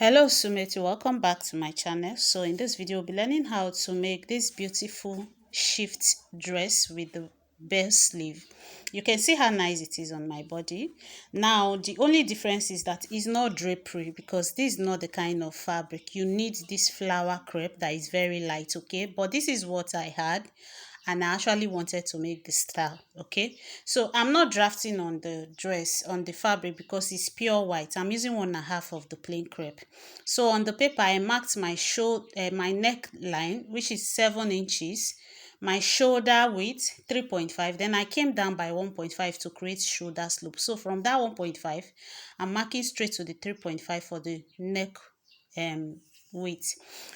Hello Sumeti, welcome back to my channel. So in this video we'll be learning how to make this beautiful shift dress with the bell sleeve. You can see how nice it is on my body. Now the only difference is that it's not drapery, because this is not the kind of fabric you need. This flower crepe that is very light, okay, but this is what I had and I actually wanted to make the style. Okay, so I'm not drafting on the dress, on the fabric, because it's pure white. I'm using 1.5 of the plain crepe. So on the paper I marked my my neckline, which is 7 inches, my shoulder width 3.5, then I came down by 1.5 to create shoulder slope. So from that 1.5 I'm marking straight to the 3.5 for the neck width.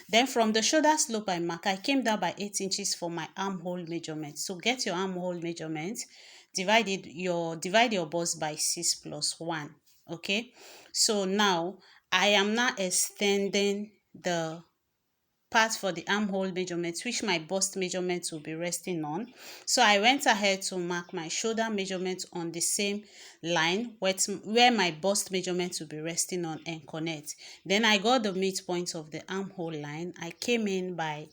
Then from the shoulder slope I came down by 8 inches for my armhole measurement. So get your armhole measurement, divide your bust by 6 plus 1. Okay, so now I am now extending the part for the armhole measurement, which my bust measurement will be resting on. So I went ahead to mark my shoulder measurement on the same line where my bust measurement will be resting on, and connect. Then I got the midpoint of the armhole line. I came in by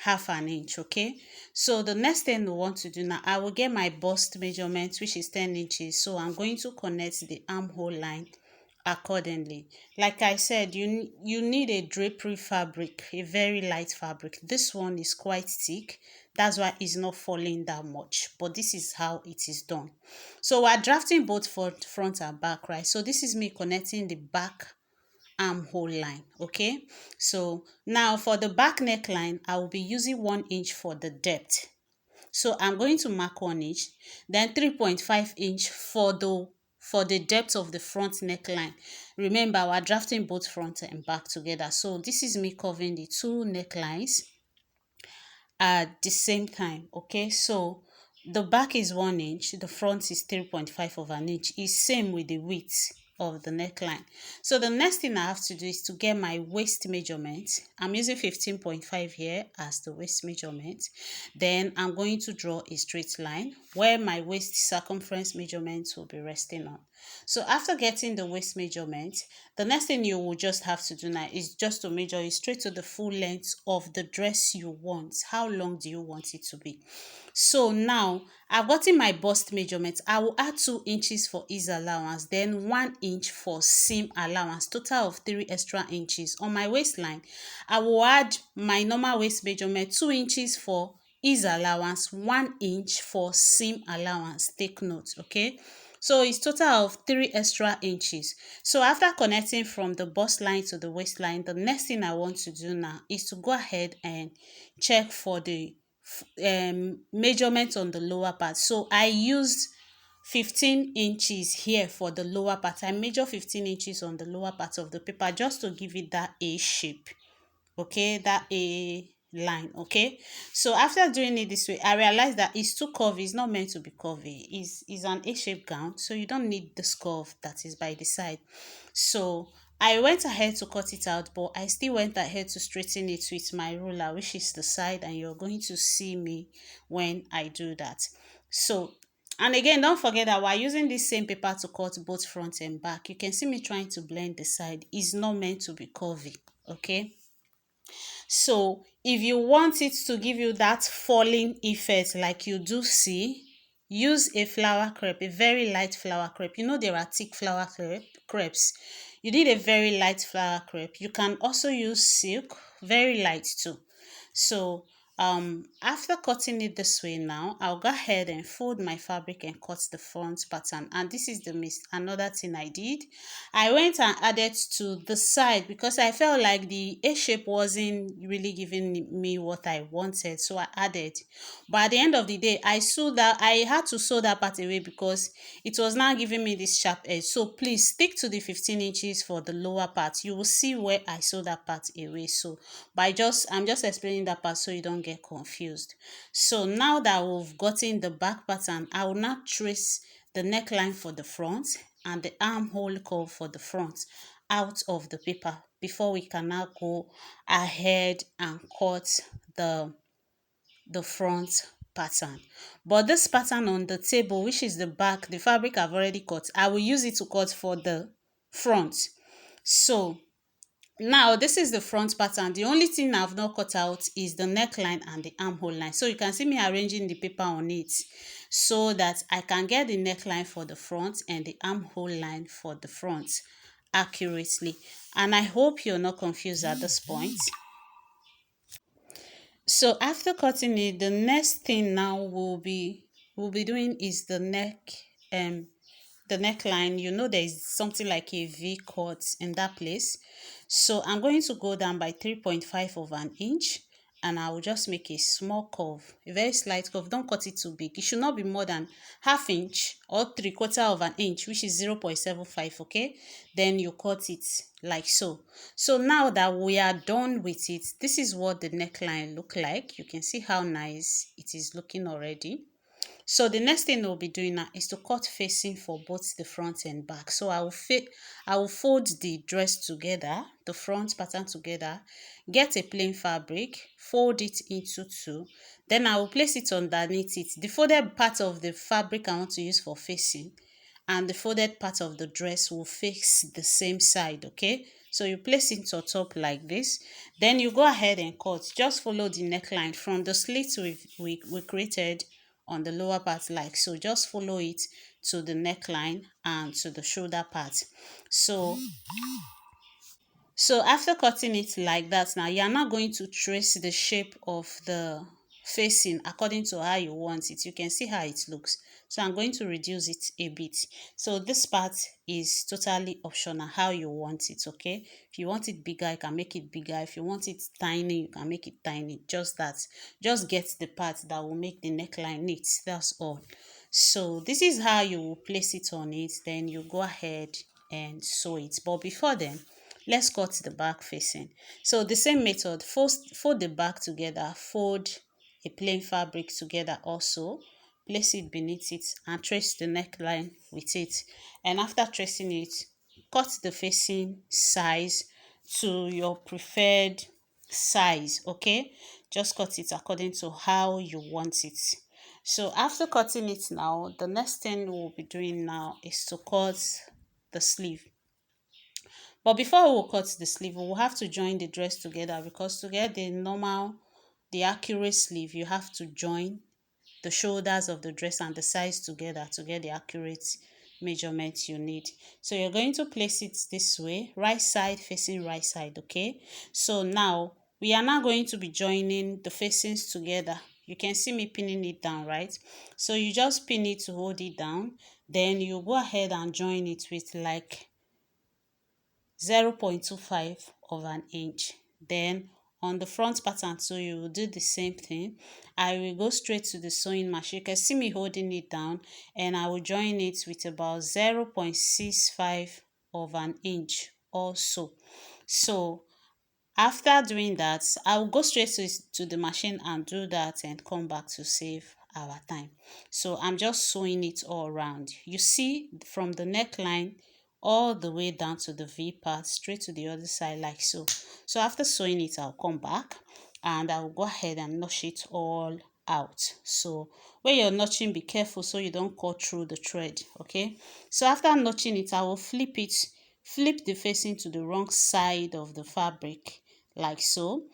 1/2 inch. Okay, so the next thing we want to do now, I will get my bust measurement, which is 10 inches. So I'm going to connect the armhole line accordingly. Like I said, you need a drapery fabric, a very light fabric. This one is quite thick, that's why it's not falling that much, but this is how it is done. So we're drafting both for front and back, right? So this is me connecting the back armhole line. Okay, so now for the back neckline I will be using 1 inch for the depth. So I'm going to mark 1 inch, then 3.5 inch for the depth of the front neckline. Remember, we're drafting both front and back together. So this is me covering the two necklines at the same time. Okay, so the back is 1 inch, the front is 3.5 of an inch. It's same with the width of the neckline. So the next thing I have to do is to get my waist measurement. I'm using 15.5 here as the waist measurement. Then I'm going to draw a straight line where my waist circumference measurement will be resting on. So after getting the waist measurement, the next thing you will just have to do now is just to measure it straight to the full length of the dress you want. How long do you want it to be? So now I've gotten my bust measurement. I will add 2 inches for ease allowance, then 1 inch for seam allowance, total of 3 extra inches. On my waistline, I will add my normal waist measurement, 2 inches for ease allowance, 1 inch for seam allowance. Take note, okay? So it's total of 3 extra inches. So after connecting from the bust line to the waistline, the next thing I want to do now is to go ahead and check for the measurement on the lower part. So I used 15 inches here for the lower part. I measure 15 inches on the lower part of the paper just to give it that A shape. Okay, that A line. Okay, so after doing it this way I realized that it's too curvy. It's not meant to be curvy. It's an A-shaped gown, so you don't need this curve that is by the side. So I went ahead to cut it out, but I still went ahead to straighten it with my ruler, which is the side, and you're going to see me when I do that. So, and again, don't forget that we're using this same paper to cut both front and back. You can see me trying to blend the side. It's not meant to be curvy. Okay, so if you want it to give you that falling effect like you do see, use a flower crepe, a very light flower crepe. You know there are thick crepes. You need a very light flower crepe. You can also use silk, very light too. So after cutting it this way, now I'll go ahead and fold my fabric and cut the front pattern. And this is another thing I did. I went and added to the side because I felt like the A shape wasn't really giving me what I wanted, so I added. But at the end of the day, I had to sew that part away because it was not giving me this sharp edge. So please stick to the 15 inches for the lower part. You will see where I sew that part away. So I'm just explaining that part so you don't get confused. So now that we've gotten the back pattern, I will now trace the neckline for the front and the armhole curve for the front out of the paper before we can now go ahead and cut the front pattern. But this pattern on the table, which is the back, the fabric I've already cut, I will use it to cut for the front. So Now this is the front pattern. The only thing I've not cut out is the neckline and the armhole line. So you can see me arranging the paper on it so that I can get the neckline for the front and the armhole line for the front accurately. And I hope you're not confused at this point. So after cutting it, the next thing now we'll be doing is um the neckline. You know, there is something like a V cut in that place. So I'm going to go down by 3.5 of an inch, and I will just make a small curve, a very slight curve. Don't cut it too big. It should not be more than half inch or 3/4 of an inch, which is 0.75. Okay, then you cut it like so. So now that we are done with it, this is what the neckline look like. You can see how nice it is looking already. So the next thing we'll be doing now is to cut facing for both the front and back. So I will fold the dress together, the front pattern together, get a plain fabric, fold it into two. Then I will place it underneath it. The folded part of the fabric I want to use for facing, and the folded part of the dress will face the same side. Okay, so you place it on top like this, then you go ahead and cut. Just follow the neckline from the slit we created on the lower part like so. Just follow it to the neckline and to the shoulder part. So after cutting it like that, now you're not going to trace the shape of the facing according to how you want it. You can see how it looks. So I'm going to reduce it a bit. So this part is totally optional how you want it. Okay, if you want it bigger, you can make it bigger. If you want it tiny, you can make it tiny. Just that, just get the part that will make the neckline neat. That's all. So this is how you will place it on it. Then you go ahead and sew it. But before then, let's cut the back facing. So the same method, fold the back together, fold a plain fabric together also, place it beneath it and trace the neckline with it. And after tracing it, cut the facing size to your preferred size. Okay, just cut it according to how you want it. So after cutting it now, the next thing we'll be doing now is to cut the sleeve. But before we cut the sleeve, we will have to join the dress together, because to get the accurate sleeve, you have to join the shoulders of the dress and the sides together to get the accurate measurement you need. So you're going to place it this way, right side facing right side. Okay, so now we are now going to be joining the facings together. You can see me pinning it down, right? So you just pin it to hold it down, then you go ahead and join it with like 0.25 of an inch. Then on the front pattern too, you will do the same thing. I will go straight to the sewing machine. You can see me holding it down, and I will join it with about 0.65 of an inch also. So after doing that, I will go straight to the machine and do that and come back to save our time. So I'm just sewing it all around. You see, from the neckline all the way down to the V part, straight to the other side like so. So after sewing it, I'll come back and I will go ahead and notch it all out. So when you're notching, be careful so you don't cut through the thread. Okay, so after notching it, I will flip the facing to the wrong side of the fabric like so.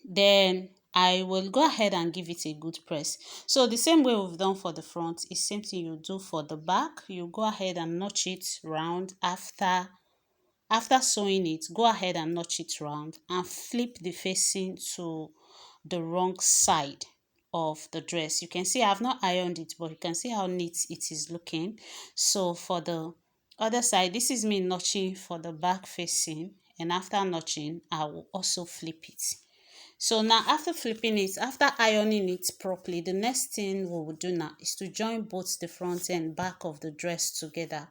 Then I will go ahead and give it a good press. So the same way we've done for the front is same thing you do for the back. You go ahead and notch it round. After sewing it, go ahead and notch it round and flip the facing to the wrong side of the dress. You can see I've not ironed it, but you can see how neat it is looking. So for the other side, this is me notching for the back facing, and after notching, I will also flip it. So now after flipping it, after ironing it properly, the next thing we will do now is to join both the front and back of the dress together.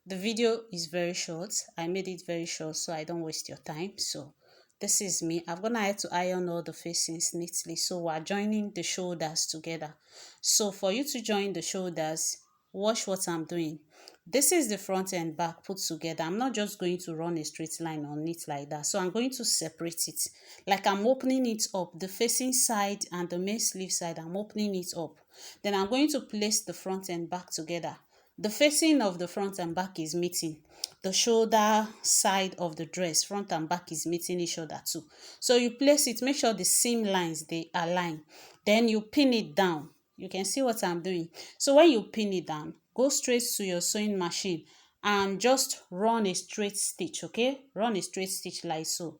The video is very short. I made it very short so I don't waste your time. So this is me. I'm gonna have to iron all the facings neatly. So we're joining the shoulders together. So for you to join the shoulders, watch what I'm doing. This is the front and back put together. I'm not just going to run a straight line on it like that. So I'm going to separate it. Like I'm opening it up. The facing side and the main sleeve side, I'm opening it up. Then I'm going to place the front and back together. The facing of the front and back is meeting, the shoulder side of the dress, front and back is meeting each other too. So you place it, make sure the seam lines they align, then you pin it down. You can see what I'm doing. So when you pin it down, go straight to your sewing machine and just run a straight stitch. Okay, run a straight stitch like so.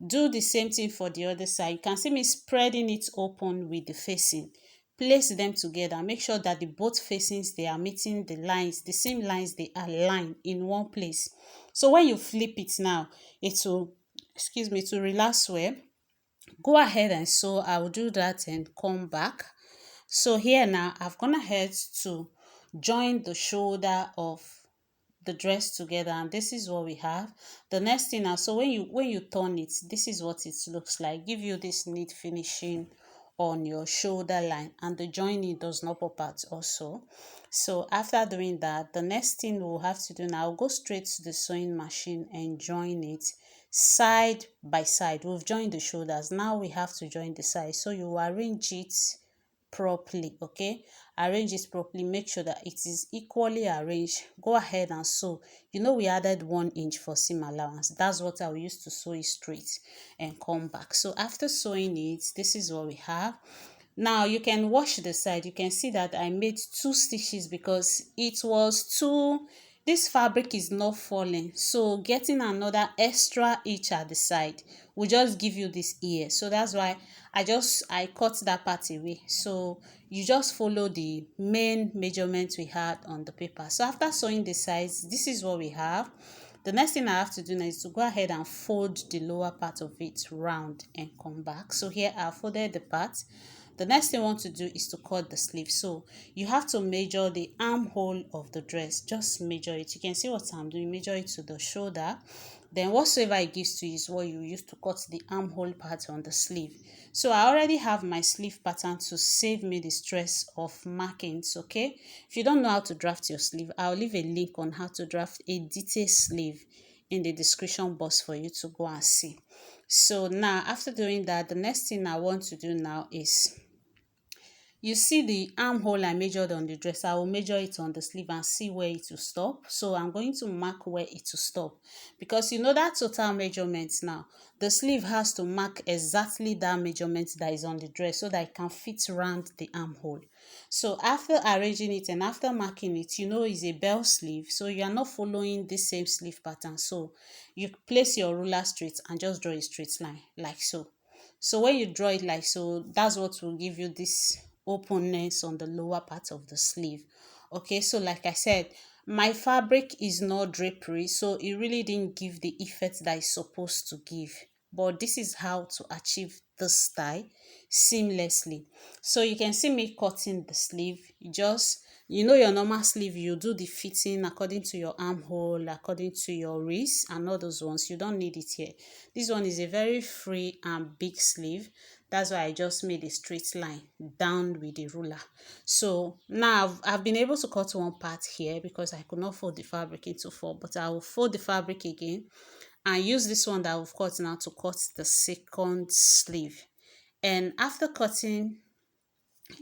Do the same thing for the other side. You can see me spreading it open with the facing. Place them together, make sure that the both facings they are meeting the lines, the same lines, they align in one place. So when you flip it now, it will, excuse me, to relax well. Go ahead and sew. I will do that and come back. So here now I've gone ahead to join the shoulder of the dress together, and this is what we have. The next thing now, so when you turn it, this is what it looks like. Give you this neat finishing on your shoulder line, and the joining does not pop out also. So after doing that, the next thing we'll have to do now, I'll go straight to the sewing machine and join it side by side. We've joined the shoulders, now we have to join the side. So you arrange it properly. Okay, arrange it properly, make sure that it is equally arranged. Go ahead and sew. You know we added 1 inch for seam allowance. That's what I will use to sew it straight and come back. So after sewing it, this is what we have. Now you can wash the side. You can see that I made 2 stitches because it was too, this fabric is not falling, so getting another extra each at the side will just give you this ear. So that's why I cut that part away. So you just follow the main measurement we had on the paper. So after sewing the sides, this is what we have. The next thing I have to do now is to go ahead and fold the lower part of it round and come back. So here I folded the part. The next thing I want to do is to cut the sleeve. So you have to measure the armhole of the dress. Just measure it. You can see what I'm doing. Measure it to the shoulder. Then whatsoever it gives to you is what you use to cut the armhole part on the sleeve. So I already have my sleeve pattern to save me the stress of markings. Okay, if you don't know how to draft your sleeve, I'll leave a link on how to draft a detailed sleeve in the description box for you to go and see. So now after doing that, the next thing I want to do now is, you see the armhole I measured on the dress, I will measure it on the sleeve and see where it will stop. So I'm going to mark where it will stop, because you know that total measurement now, the sleeve has to mark exactly that measurement that is on the dress so that it can fit around the armhole. So after arranging it and after marking it, you know it's a bell sleeve, so you are not following the same sleeve pattern. So you place your ruler straight and just draw a straight line like so. So when you draw it like so, that's what will give you this openness on the lower part of the sleeve. Okay, so like I said, my fabric is not drapery, so it really didn't give the effect that it's supposed to give. But this is how to achieve this style seamlessly. So you can see me cutting the sleeve. You know your normal sleeve, you do the fitting according to your armhole, according to your wrist and all those ones. You don't need it here. This one is a very free and big sleeve. That's why I just made a straight line down with the ruler. So now I've been able to cut one part here because I could not fold the fabric into four, but I will fold the fabric again and use this one that I've cut now to cut the second sleeve. And after cutting,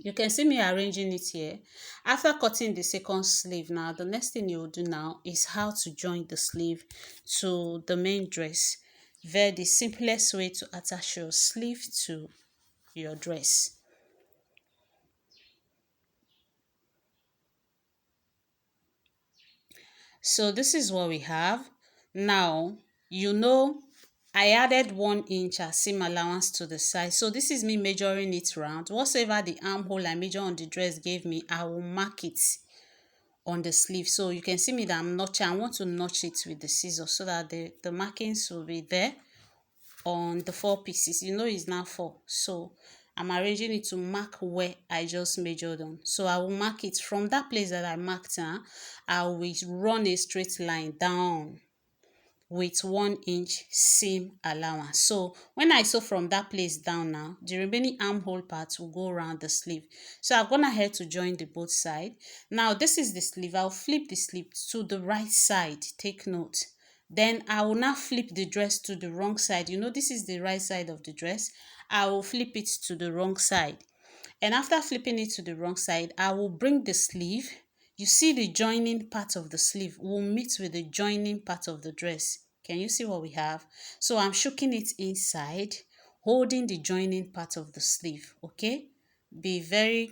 you can see me arranging it here. After cutting the second sleeve, now the next thing you will do now is how to join the sleeve to the main dress. The simplest way to attach your sleeve to your dress. So this is what we have. Now, you know, I added 1 inch as seam allowance to the side. So this is me measuring it round. Whatever the armhole I measure on the dress gave me, I will mark it on the sleeve. So you can see me that I'm notching. I want to notch it with the scissors so that the markings will be there on the 4 pieces. You know it's now 4. So I'm arranging it to mark where I just measured on. So I will mark it from that place that I marked now. I will run a straight line down with 1 inch seam allowance. So when I sew from that place down now, the remaining armhole part will go around the sleeve. So I've gone ahead to join the both side. Now this is the sleeve. I'll flip the sleeve to the right side. Take note. Then I will now flip the dress to the wrong side. You know this is the right side of the dress. I will flip it to the wrong side. And after flipping it to the wrong side, I will bring the sleeve you see the joining part of the sleeve will meet with the joining part of the dress. Can you see what we have? So I'm shooking it inside, holding the joining part of the sleeve. Okay, be very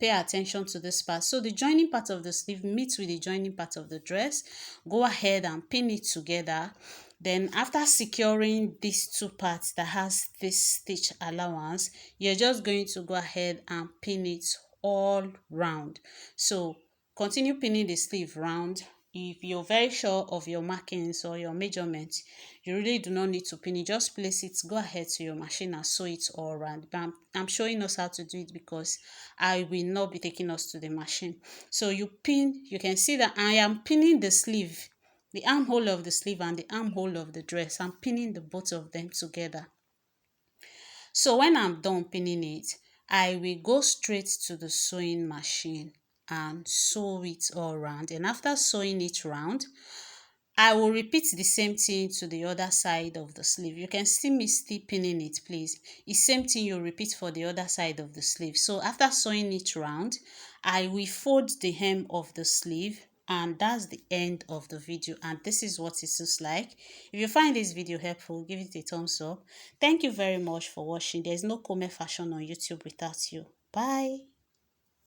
pay attention to this part. So the joining part of the sleeve meets with the joining part of the dress. Go ahead and pin it together. Then after securing these two parts that has this stitch allowance, you're just going to go ahead and pin it all round. So continue pinning the sleeve round. If you're very sure of your markings or your measurements, you really do not need to pin it. Just place it, go ahead to your machine and sew it all around. But I'm showing us how to do it because I will not be taking us to the machine. So you pin, you can see that I am pinning the sleeve, the armhole of the sleeve and the armhole of the dress. I'm pinning the both of them together. So when I'm done pinning it, I will go straight to the sewing machine and sew it all round. And after sewing it round, I will repeat the same thing to the other side of the sleeve. You can see me still pinning it, please. It's same thing you repeat for the other side of the sleeve. So after sewing it round, I will fold the hem of the sleeve, and that's the end of the video, and this is what it looks like. If you find this video helpful, give it a thumbs up. Thank you very much for watching. There's no Kome fashion on YouTube without you. Bye.